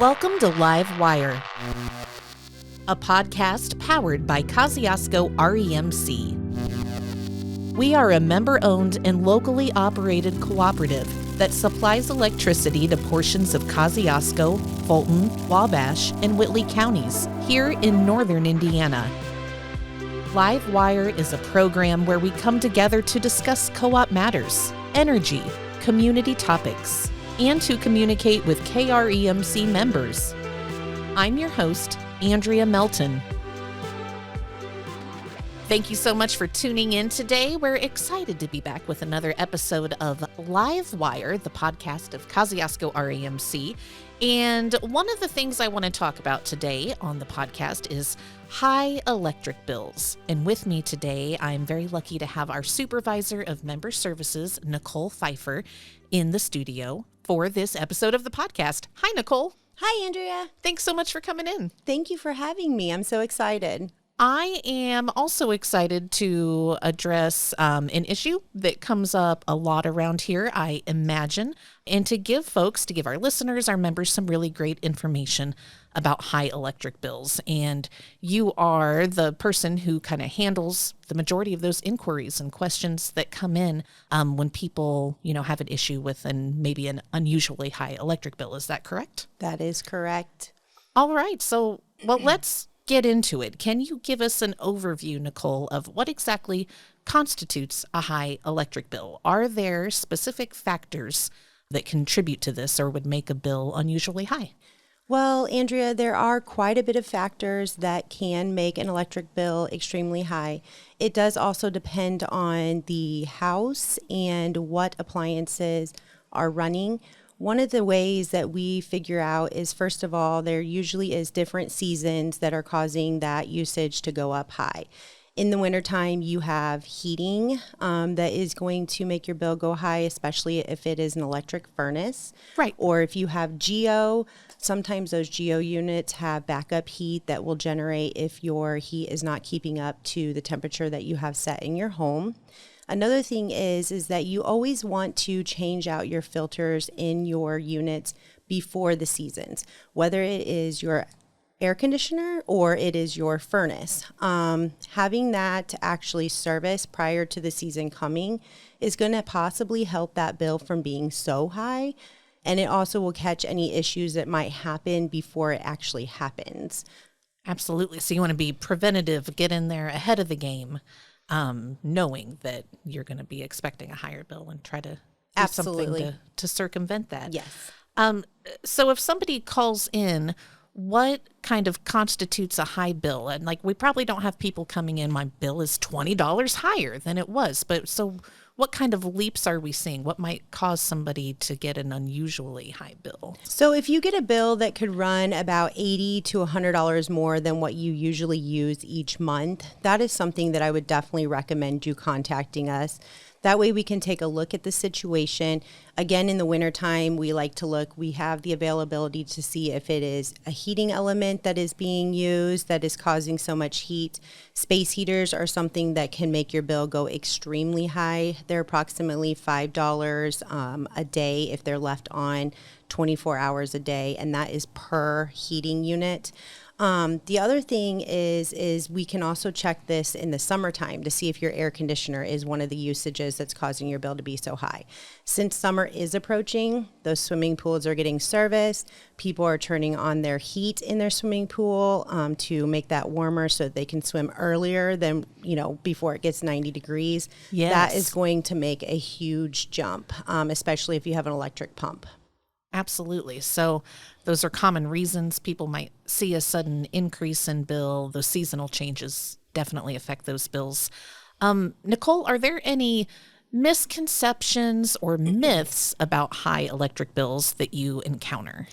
Welcome to Live Wire, a podcast powered by Kosciusko REMC. We are a member-owned and locally operated cooperative that supplies electricity to portions of Kosciusko, Fulton, Wabash, and Whitley counties here in northern Indiana. Live Wire is a program where we come together to discuss co-op matters, energy, community topics, and to communicate with KREMC members. I'm your host, Andrea Melton. Thank you so much for tuning in today. We're excited to be back with another episode of Live Wire, the podcast of Kosciusko REMC. And one of the things I want to talk about today on the podcast is high electric bills. And with me today, I'm very lucky to have our Supervisor of Member Services, Nichole Fifer, in the studio for this episode of the podcast. Hi, Nichole. Hi, Andrea. Thanks so much for coming in. Thank you for having me. I'm so excited. I am also excited to address an issue that comes up a lot around here, I imagine, and to give our listeners, our members, some really great information about high electric bills. And you are the person who kind of handles the majority of those inquiries and questions that come in when people, have an issue with maybe an unusually high electric bill. Is that correct? That is correct. All right. So, let's get into it. Can you give us an overview, Nichole, of what exactly constitutes a high electric bill? Are there specific factors that contribute to this or would make a bill unusually high? Well, Andrea, there are quite a bit of factors that can make an electric bill extremely high. It does also depend on the house and what appliances are running. One of the ways that we figure out is, first of all, there usually is different seasons that are causing that usage to go up high. In the wintertime, you have heating that is going to make your bill go high, especially if it is an electric furnace. Right. Or if you have geo, sometimes those geo units have backup heat that will generate if your heat is not keeping up to the temperature that you have set in your home. Another thing is that you always want to change out your filters in your units before the seasons, whether it is your air conditioner or it is your furnace. Having that actually service prior to the season coming is going to possibly help that bill from being so high. And it also will catch any issues that might happen before it actually happens. Absolutely. So you want to be preventative, get in there ahead of the game. Knowing that you're going to be expecting a higher bill and try to do something to circumvent that. Yes. So if somebody calls in, what kind of constitutes a high bill? And we probably don't have people coming in, my bill is $20 higher than it was. But so what kind of leaps are we seeing? What might cause somebody to get an unusually high bill? So if you get a bill that could run about $80 to $100 more than what you usually use each month, that is something that I would definitely recommend you contacting us. That way we can take a look at the situation. Again, in the wintertime, we like to look. We have the availability to see if it is a heating element that is being used that is causing so much heat. Space heaters are something that can make your bill go extremely high. They're approximately $5 a day if they're left on 24 hours a day, and that is per heating unit. The other thing is we can also check this in the summertime to see if your air conditioner is one of the usages that's causing your bill to be so high. Since summer is approaching, those swimming pools are getting serviced. People are turning on their heat in their swimming pool to make that warmer so that they can swim earlier than, before it gets 90 degrees. Yes. That is going to make a huge jump, especially if you have an electric pump. Absolutely. So those are common reasons people might see a sudden increase in bill. Those seasonal changes definitely affect those bills. Nichole, are there any misconceptions or myths about high electric bills that you encounter?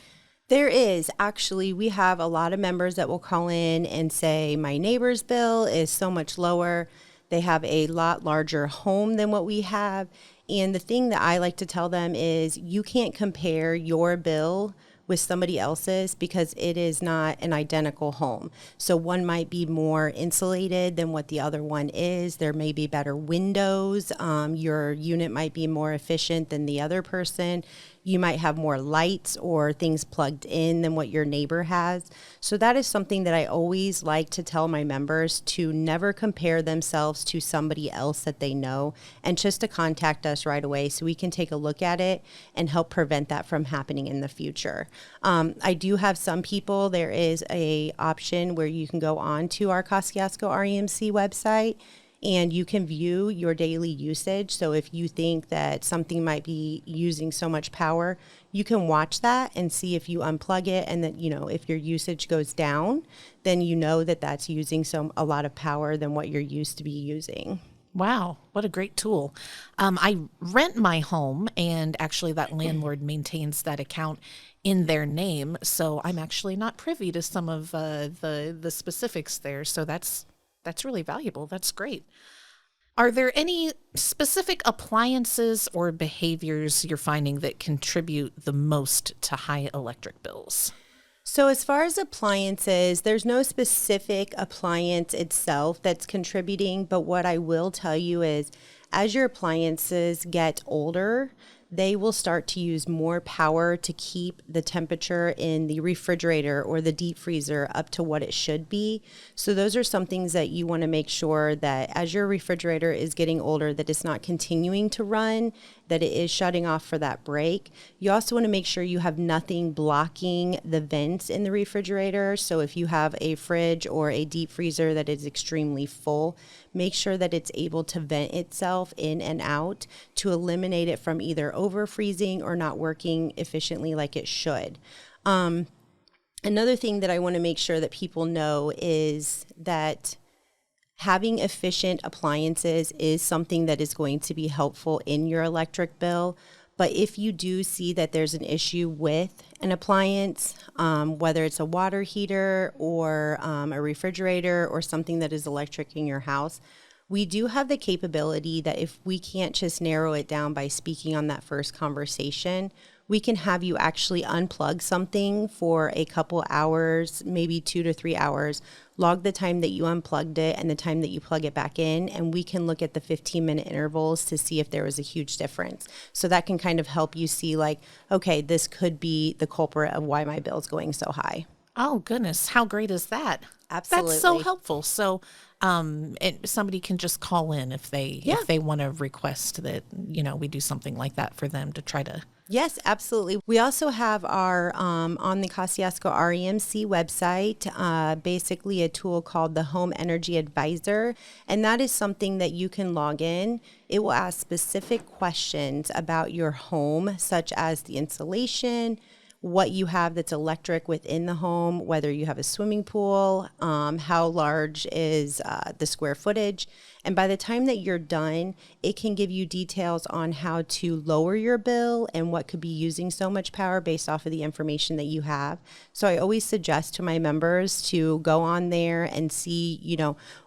There is. Actually, we have a lot of members that will call in and say, my neighbor's bill is so much lower. They have a lot larger home than what we have. And the thing that I like to tell them is you can't compare your bill with somebody else's because it is not an identical home. So one might be more insulated than what the other one is. There may be better windows. Your unit might be more efficient than the other person. You might have more lights or things plugged in than what your neighbor has. So that is something that I always like to tell my members, to never compare themselves to somebody else that they know, and just to contact us right away so we can take a look at it and help prevent that from happening in the future. I do have some people, there is a option where you can go on to our Kosciusko REMC website and you can view your daily usage. So if you think that something might be using so much power, you can watch that and see if you unplug it, and that, if your usage goes down, then you know that that's using a lot of power than what you're used to be using. Wow, what a great tool. I rent my home, and actually that landlord maintains that account in their name, so I'm actually not privy to some of the specifics there. So that's really valuable. That's great. Are there any specific appliances or behaviors you're finding that contribute the most to high electric bills? So as far as appliances, there's no specific appliance itself that's contributing, but what I will tell you is as your appliances get older, they will start to use more power to keep the temperature in the refrigerator or the deep freezer up to what it should be. So those are some things that you want to make sure that as your refrigerator is getting older, that it's not continuing to run, that it is shutting off for that break. You also want to make sure you have nothing blocking the vents in the refrigerator. So if you have a fridge or a deep freezer that is extremely full, make sure that it's able to vent itself in and out to eliminate it from either over freezing or not working efficiently like it should. Another thing that I want to make sure that people know is that having efficient appliances is something that is going to be helpful in your electric bill. But if you do see that there's an issue with an appliance, whether it's a water heater or a refrigerator or something that is electric in your house, we do have the capability that if we can't just narrow it down by speaking on that first conversation, we can have you actually unplug something for a couple hours, maybe 2 to 3 hours, log the time that you unplugged it and the time that you plug it back in, and we can look at the 15-minute intervals to see if there was a huge difference. So that can kind of help you see like, okay, this could be the culprit of why my bill's going so high. Oh, goodness. How great is that? Absolutely. That's so helpful. So somebody can just call in if they want to request that, we do something like that for them to try to. Yes, absolutely. We also have our, on the Kosciusko REMC website, basically a tool called the Home Energy Advisor. And that is something that you can log in. It will ask specific questions about your home, such as the insulation, what you have that's electric within the home, whether you have a swimming pool, how large is the square footage. And by the time that you're done, it can give you details on how to lower your bill and what could be using so much power based off of the information that you have. So I always suggest to my members to go on there and see,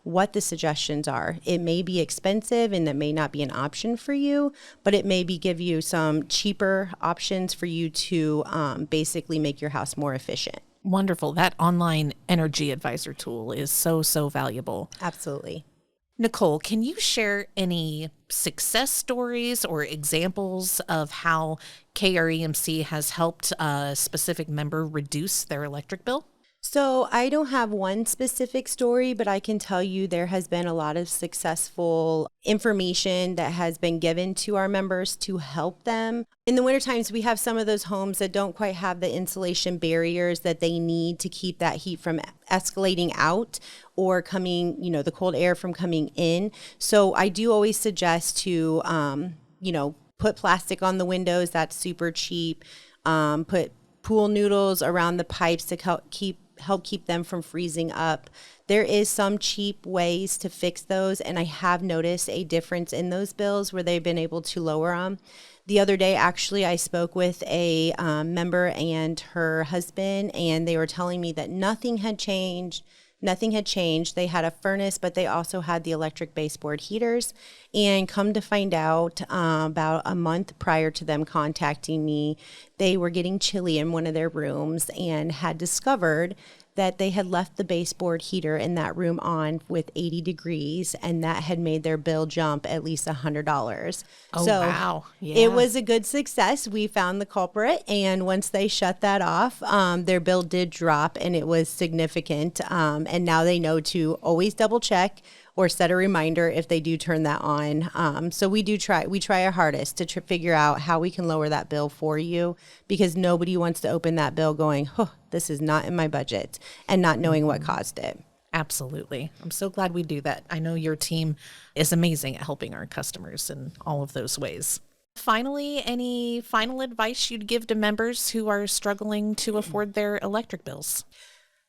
what the suggestions are. It may be expensive and that may not be an option for you, but it may give you some cheaper options for you to basically make your house more efficient. Wonderful. That online energy advisor tool is so, so valuable. Absolutely. Nichole, can you share any success stories or examples of how KREMC has helped a specific member reduce their electric bill? So I don't have one specific story, but I can tell you there has been a lot of successful information that has been given to our members to help them. In the winter times, we have some of those homes that don't quite have the insulation barriers that they need to keep that heat from escalating out or coming, the cold air from coming in. So I do always suggest to, put plastic on the windows. That's super cheap. Put pool noodles around the pipes to help keep them from freezing up. There is some cheap ways to fix those, and I have noticed a difference in those bills where they've been able to lower them. The other day, actually, I spoke with a member and her husband, and they were telling me that nothing had changed. Nothing had changed. They had a furnace, but they also had the electric baseboard heaters. And come to find out, about a month prior to them contacting me, they were getting chilly in one of their rooms and had discovered that they had left the baseboard heater in that room on with 80 degrees, and that had made their bill jump at least $100. Oh, so wow. Yeah. It was a good success. We found the culprit, and once they shut that off, their bill did drop, and it was significant. And now they know to always double check or set a reminder if they do turn that on. So we try our hardest to figure out how we can lower that bill for you, because nobody wants to open that bill going, oh, this is not in my budget, and not knowing what caused it. Absolutely. I'm so glad we do that. I know your team is amazing at helping our customers in all of those ways. Finally, any final advice you'd give to members who are struggling to afford their electric bills?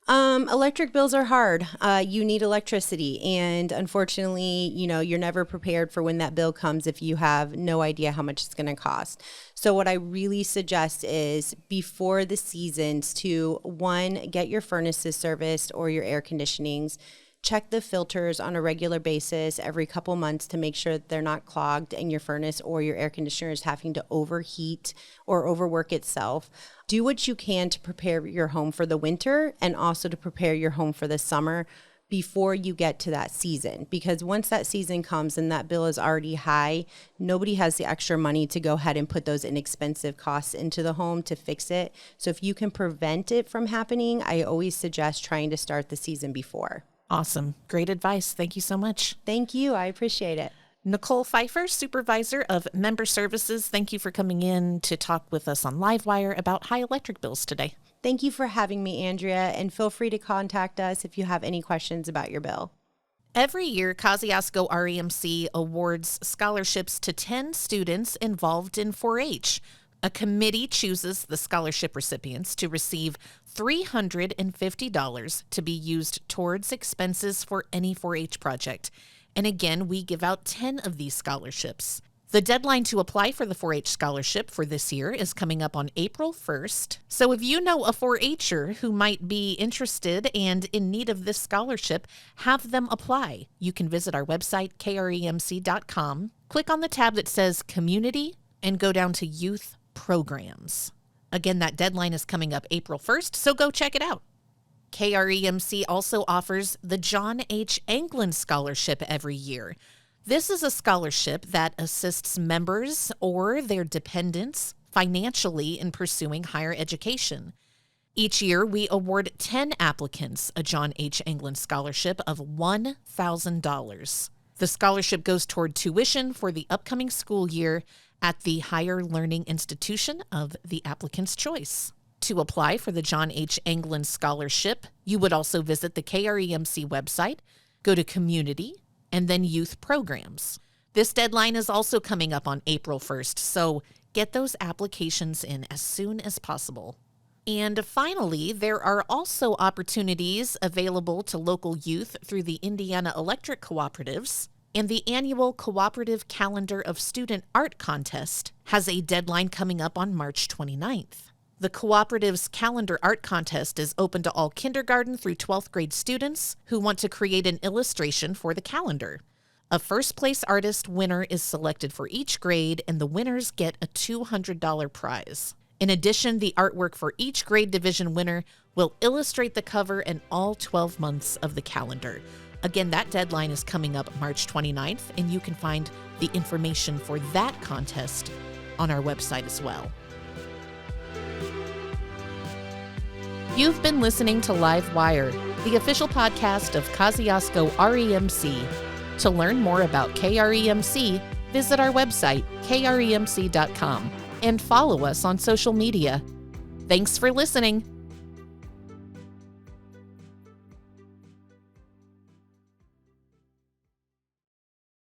Electric bills are hard. You need electricity, and unfortunately, you're never prepared for when that bill comes if you have no idea how much it's going to cost. So what I really suggest is before the seasons to, one, get your furnaces serviced or your air conditionings. Check the filters on a regular basis every couple months to make sure that they're not clogged and your furnace or your air conditioner is having to overheat or overwork itself. Do what you can to prepare your home for the winter and also to prepare your home for the summer before you get to that season. Because once that season comes and that bill is already high, nobody has the extra money to go ahead and put those inexpensive costs into the home to fix it. So if you can prevent it from happening, I always suggest trying to start the season before. Awesome. Great advice. Thank you so much. Thank you. I appreciate it. Nichole Fifer, Supervisor of Member Services, thank you for coming in to talk with us on Livewire about high electric bills today. Thank you for having me, Andrea, and feel free to contact us if you have any questions about your bill. Every year, Kosciusko REMC awards scholarships to 10 students involved in 4-H. A committee chooses the scholarship recipients to receive $350 to be used towards expenses for any 4-H project. And again, we give out 10 of these scholarships. The deadline to apply for the 4-H scholarship for this year is coming up on April 1st. So if you know a 4-H'er who might be interested and in need of this scholarship, have them apply. You can visit our website, kremc.com, click on the tab that says Community, and go down to Youth Programs. Again, that deadline is coming up April 1st, so go check it out. KREMC also offers the John H. Anglin Scholarship every year. This is a scholarship that assists members or their dependents financially in pursuing higher education. Each year, we award 10 applicants a John H. Anglin Scholarship of $1,000. The scholarship goes toward tuition for the upcoming school year at the higher learning institution of the applicant's choice. To apply for the John H. Anglin Scholarship, you would also visit the KREMC website, go to Community, and then Youth Programs. This deadline is also coming up on April 1st, so get those applications in as soon as possible. And finally, there are also opportunities available to local youth through the Indiana Electric Cooperatives, and the annual Cooperative Calendar of Student Art Contest has a deadline coming up on March 29th. The Cooperative's Calendar Art Contest is open to all kindergarten through 12th grade students who want to create an illustration for the calendar. A first-place artist winner is selected for each grade, and the winners get a $200 prize. In addition, the artwork for each grade division winner will illustrate the cover and all 12 months of the calendar. Again, that deadline is coming up March 29th, and you can find the information for that contest on our website as well. You've been listening to Livewire, the official podcast of Kosciusko REMC. To learn more about KREMC, visit our website, kremc.com, and follow us on social media. Thanks for listening.